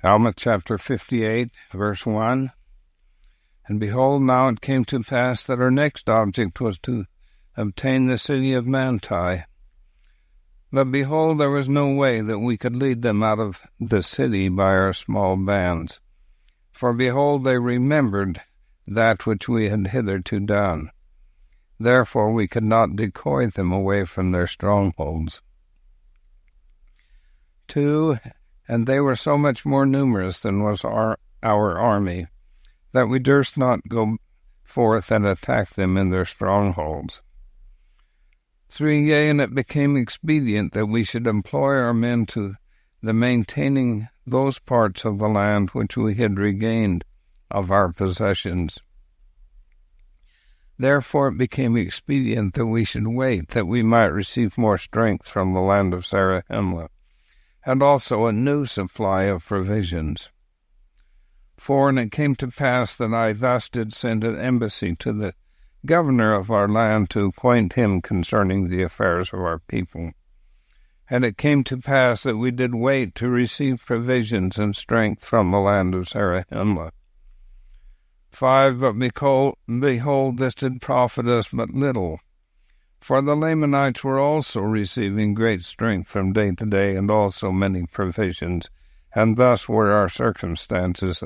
Alma chapter 58, verse 1. And behold, now it came to pass that our next object was to obtain the city of Manti. But behold, there was no way that we could lead them out of the city by our small bands. For behold, they remembered that which we had hitherto done. Therefore we could not decoy them away from their strongholds. 2. And they were so much more numerous than was our army, that we durst not go forth and attack them in their strongholds. 3. Yea, and it became expedient that we should employ our men to the maintaining those parts of the land which we had regained of our possessions. Therefore it became expedient that we should wait, that we might receive more strength from the land of Zarahemla, and also a new supply of provisions. 4. And it came to pass that I thus did send an embassy to the governor of our land to acquaint him concerning the affairs of our people. And it came to pass that we did wait to receive provisions and strength from the land of Zarahemla. 5. But behold, this did profit us but little. For the Lamanites were also receiving great strength from day to day, and also many provisions, and thus were our circumstances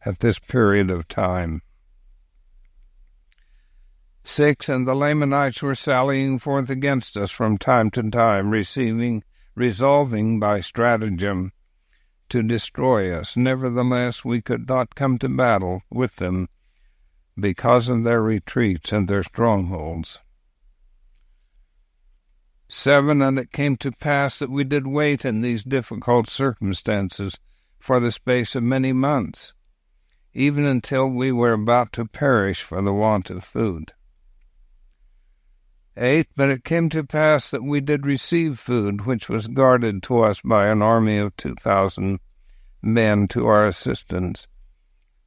at this period of time. 6. And the Lamanites were sallying forth against us from time to time, resolving by stratagem to destroy us. Nevertheless, we could not come to battle with them because of their retreats and their strongholds. 7. And it came to pass that we did wait in these difficult circumstances for the space of many months, even until we were about to perish for the want of food. 8. But it came to pass that we did receive food, which was guarded to us by an army of 2,000 men to our assistance.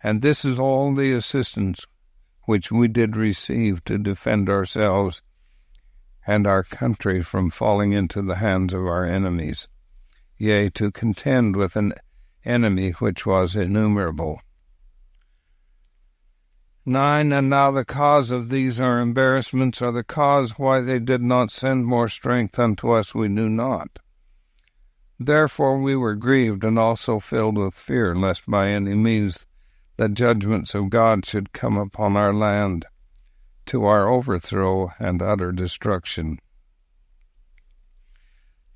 And this is all the assistance which we did receive to defend ourselves and our country from falling into the hands of our enemies, yea, to contend with an enemy which was innumerable. 9. And now the cause of these our embarrassments, or the cause why they did not send more strength unto us, we knew not. Therefore we were grieved, and also filled with fear, lest by any means the judgments of God should come upon our land, to our overthrow and utter destruction.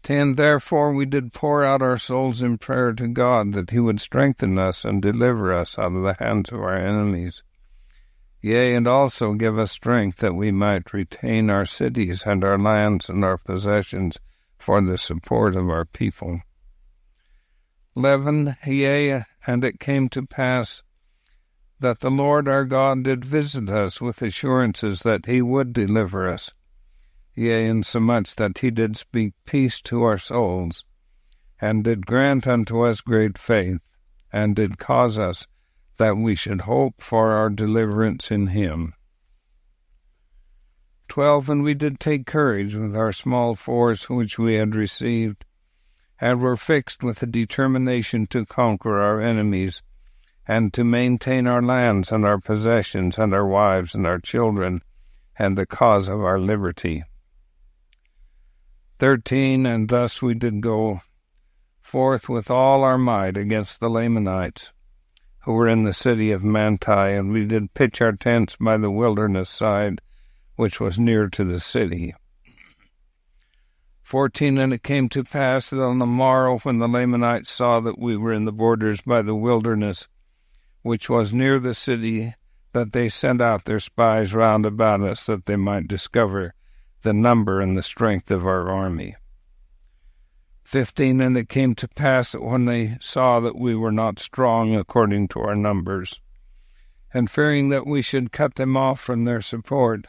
10. Therefore we did pour out our souls in prayer to God, that he would strengthen us and deliver us out of the hands of our enemies. Yea, and also give us strength that we might retain our cities and our lands and our possessions for the support of our people. 11. Yea, and it came to pass that the Lord our God did visit us with assurances that he would deliver us, yea, insomuch that he did speak peace to our souls, and did grant unto us great faith, and did cause us that we should hope for our deliverance in him. 12. And we did take courage with our small force which we had received, and were fixed with a determination to conquer our enemies, and to maintain our lands and our possessions and our wives and our children, and the cause of our liberty. 13. And thus we did go forth with all our might against the Lamanites, who were in the city of Manti, and we did pitch our tents by the wilderness side, which was near to the city. 14. And it came to pass that on the morrow, when the Lamanites saw that we were in the borders by the wilderness, which was near the city, that they sent out their spies round about us, that they might discover the number and the strength of our army. 15. And it came to pass that when they saw that we were not strong according to our numbers, and fearing that we should cut them off from their support,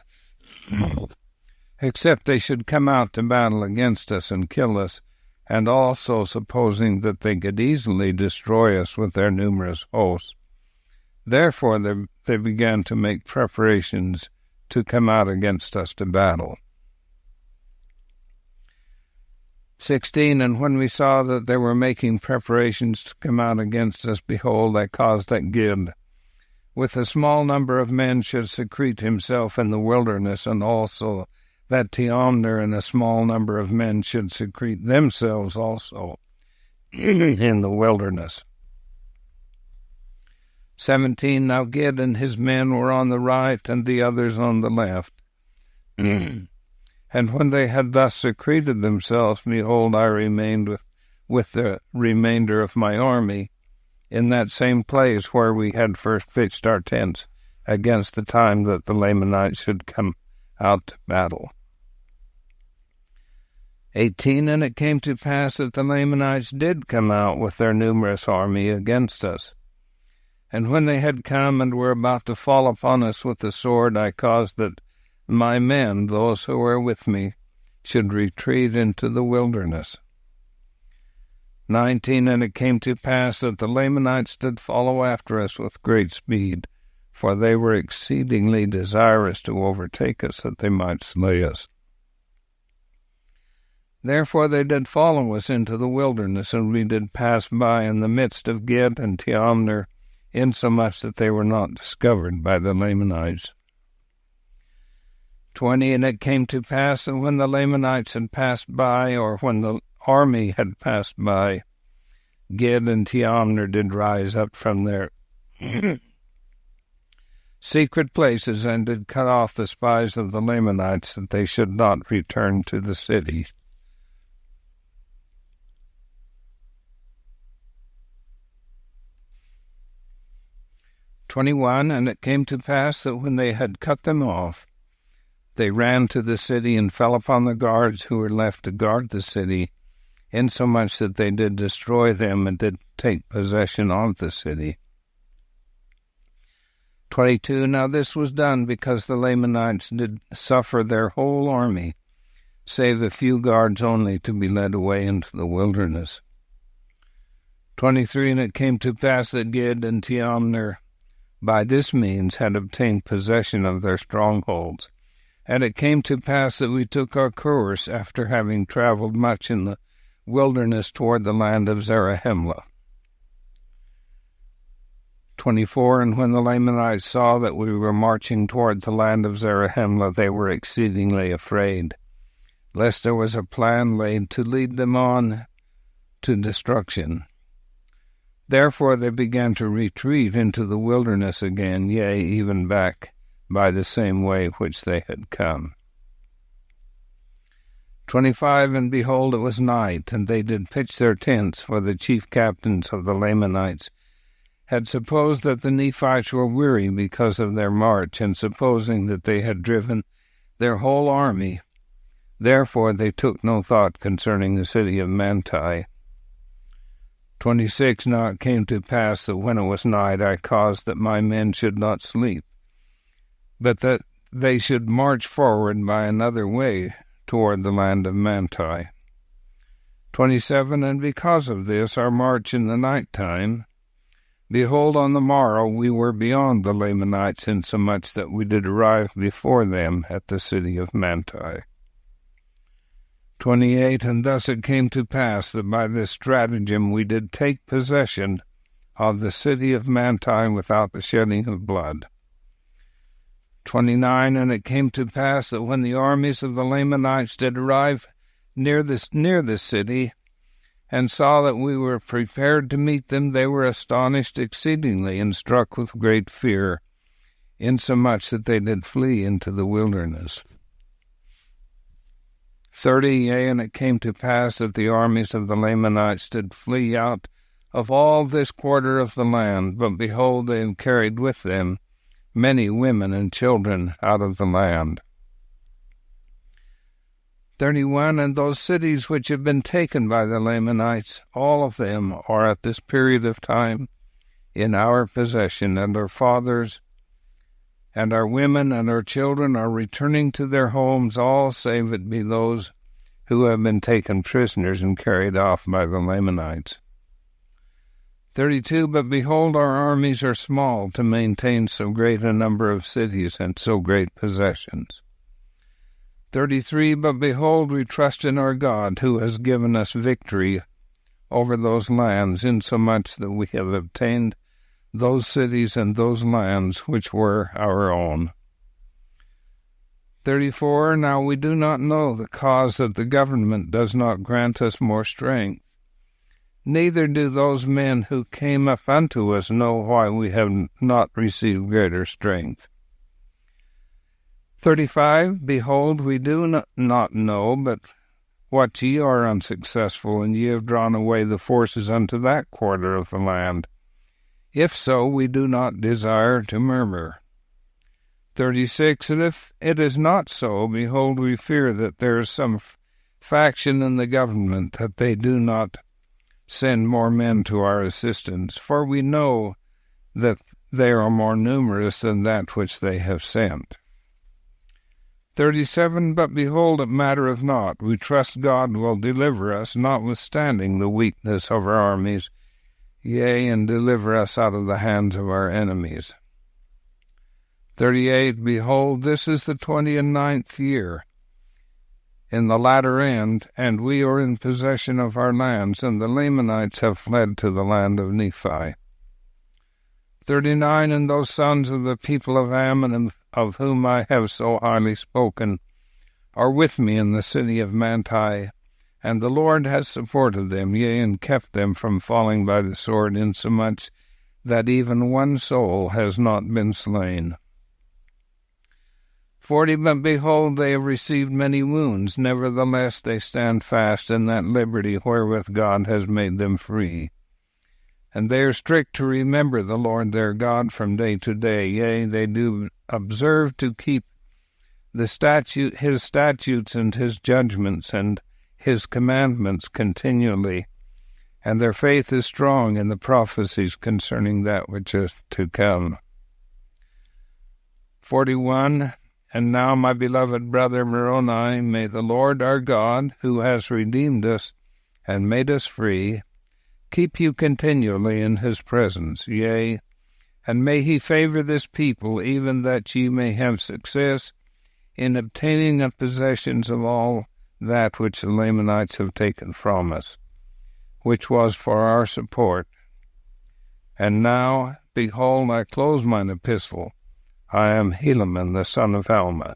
except they should come out to battle against us and kill us, and also supposing that they could easily destroy us with their numerous hosts, therefore they began to make preparations to come out against us to battle. 16, and when we saw that they were making preparations to come out against us, behold, I caused that Gid, with a small number of men, should secrete himself in the wilderness, and also that Teomner and a small number of men should secrete themselves also in the wilderness. 17, now Gid and his men were on the right, and the others on the left. And when they had thus secreted themselves, behold, I remained with the remainder of my army in that same place where we had first pitched our tents, against the time that the Lamanites should come out to battle. 18, and it came to pass that the Lamanites did come out with their numerous army against us. And when they had come and were about to fall upon us with the sword, I caused that my men, those who were with me, should retreat into the wilderness. 19, and it came to pass that the Lamanites did follow after us with great speed, for they were exceedingly desirous to overtake us, that they might slay us. Therefore they did follow us into the wilderness, and we did pass by in the midst of Gid and Teomner, insomuch that they were not discovered by the Lamanites. 20, and it came to pass that when the Lamanites had passed by, or when the army had passed by, Gid and Teomner did rise up from their secret places, and did cut off the spies of the Lamanites, that they should not return to the city. 21, and it came to pass that when they had cut them off, they ran to the city and fell upon the guards who were left to guard the city, insomuch that they did destroy them and did take possession of the city. 22, now this was done because the Lamanites did suffer their whole army, save a few guards only, to be led away into the wilderness. 23, and it came to pass that Gid and Teomner by this means had obtained possession of their strongholds. And it came to pass that we took our course, after having traveled much in the wilderness toward the land of Zarahemla. 24, and when the Lamanites saw that we were marching toward the land of Zarahemla, they were exceedingly afraid, lest there was a plan laid to lead them on to destruction. Therefore they began to retreat into the wilderness again, yea, even back by the same way which they had come. 25, and behold, it was night, and they did pitch their tents, for the chief captains of the Lamanites had supposed that the Nephites were weary because of their march, and supposing that they had driven their whole army, therefore they took no thought concerning the city of Manti. 26, now it came to pass that when it was night, I caused that my men should not sleep, but that they should march forward by another way toward the land of Manti. 27, and because of this, our march in the night time, behold, on the morrow we were beyond the Lamanites, insomuch that we did arrive before them at the city of Manti. 28, and thus it came to pass that by this stratagem we did take possession of the city of Manti without the shedding of blood. 29, and it came to pass that when the armies of the Lamanites did arrive near the city, and saw that we were prepared to meet them, they were astonished exceedingly, and struck with great fear, insomuch that they did flee into the wilderness. 30, yea, and it came to pass that the armies of the Lamanites did flee out of all this quarter of the land, but behold, they had carried with them many women and children out of the land. 31, and those cities which have been taken by the Lamanites, all of them are at this period of time in our possession, and our fathers and our women and our children are returning to their homes, all save it be those who have been taken prisoners and carried off by the Lamanites. 32, but behold, our armies are small to maintain so great a number of cities and so great possessions. 33, but behold, we trust in our God, who has given us victory over those lands, insomuch that we have obtained those cities and those lands which were our own. 34, now we do not know the cause that the government does not grant us more strength. Neither do those men who came up unto us know why we have not received greater strength. 35, behold, we do not know, but what ye are unsuccessful, and ye have drawn away the forces unto that quarter of the land. If so, we do not desire to murmur. 36, and if it is not so, behold, we fear that there is some faction in the government, that they do not send more men to our assistance, for we know that they are more numerous than that which they have sent. 37, but behold, it mattereth not. We trust God will deliver us, notwithstanding the weakness of our armies, yea, and deliver us out of the hands of our enemies. 38, behold, this is the 29th year, in the latter end, and we are in possession of our lands, and the Lamanites have fled to the land of Nephi. 39, and those sons of the people of Ammon, of whom I have so highly spoken, are with me in the city of Manti, and the Lord has supported them, yea, and kept them from falling by the sword, insomuch that even one soul has not been slain. 40, but behold, they have received many wounds, nevertheless they stand fast in that liberty wherewith God has made them free. And they are strict to remember the Lord their God from day to day, yea, they do observe to keep his statutes and his judgments and his commandments continually, and their faith is strong in the prophecies concerning that which is to come. 41, and now, my beloved brother Moroni, may the Lord our God, who has redeemed us and made us free, keep you continually in his presence, yea, and may he favor this people, even that ye may have success in obtaining of possessions of all that which the Lamanites have taken from us, which was for our support. And now, behold, I close mine epistle. I am Helaman, the son of Alma.